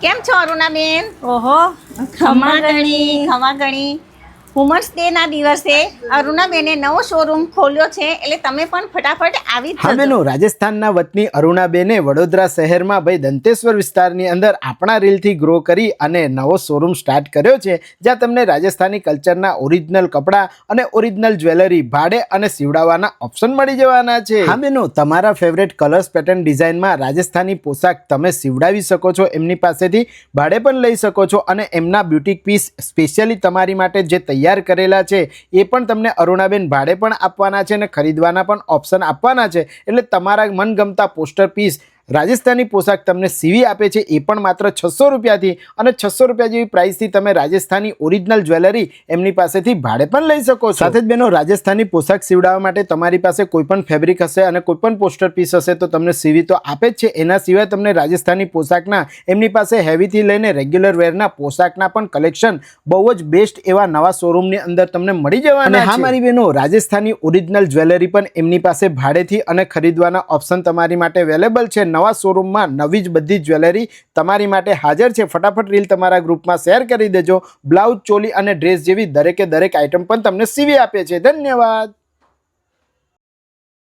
કેમ છો અરુણાબેન? ઓહો, ખમાગણી વુમન્સ ડે ના દિવસે અરુણાબેને નવો શોરૂમ ખોલ્યો છે, એટલે તમે પણ ફટાફટ આવી જ હા જજો. બેનો, રાજસ્થાનના વતની અરુણાબેને વડોદરા શહેરમાં ભાઈ દંતેશ્વર વિસ્તારની અંદર આપણા રીલથી ગ્રો કરી અને નવો શોરૂમ સ્ટાર્ટ કર્યો છે, જ્યાં તમને રાજસ્થાની કલ્ચરના ઓરિજિનલ કપડાં અને ઓરિજિનલ જ્વેલરી ભાડે અને સીવડાવવાના ઓપ્શન મળી જવાના છે. હા બેનો, તમારા ફેવરેટ કલર્સ પેટર્ન ડિઝાઇનમાં રાજસ્થાની પોશાક તમે સીવડાવી શકો છો, એમની પાસેથી ભાડે પણ લઈ શકો છો અને એમના બ્યુટિક પીસ સ્પેશિયલી તમારી માટે જે તૈયાર કરેલા છે એ પણ તમને અરુણાબેન ભાડે પણ આપવાના છે અને ખરીદવાના પણ ઓપ્શન આપવાના છે. એટલે તમારા મનગમતા પોસ્ટર પીસ રાજસ્થાની પોશાક તમને સીવી આપે છે, એ પણ માત્ર 600 રૂપિયાથી અને 600 રૂપિયા જેવી પ્રાઇસથી તમે રાજસ્થાની ઓરિજિનલ જ્વેલરી એમની પાસેથી ભાડે પણ લઈ શકો છો. સાથે જ બેનો, રાજસ્થાની પોશાક સીવડાવવા માટે તમારી પાસે કોઈ પણ ફેબ્રિક હશે અને કોઈ પણ પોસ્ટર પીસ હશે તો તમને સીવી તો આપે જ છે. એના સિવાય તમને રાજસ્થાની પોશાકના એમની પાસે હેવીથી લઈને રેગ્યુલર વેરના પોશાકના પણ કલેક્શન બહુ જ બેસ્ટ એવા નવા શોરૂમની અંદર તમને મળી જવાના છે. હા મારી બહેનો, રાજસ્થાની ઓરિજિનલ જ્વેલરી પણ એમની પાસે ભાડેથી અને ખરીદવાના ઓપ્શન તમારી માટે અવેલેબલ છે. નવા શોરૂમમાં નવી જ બધી જ્વેલરી તમારી માટે હાજર છે. ફટાફટ રીલ તમારા ગ્રુપમાં શેર કરી દેજો. બ્લાઉઝ, ચોલી અને ડ્રેસ જેવી દરેકે દરેક આઇટમ પણ તમને સીવી આપે છે. ધન્યવાદ.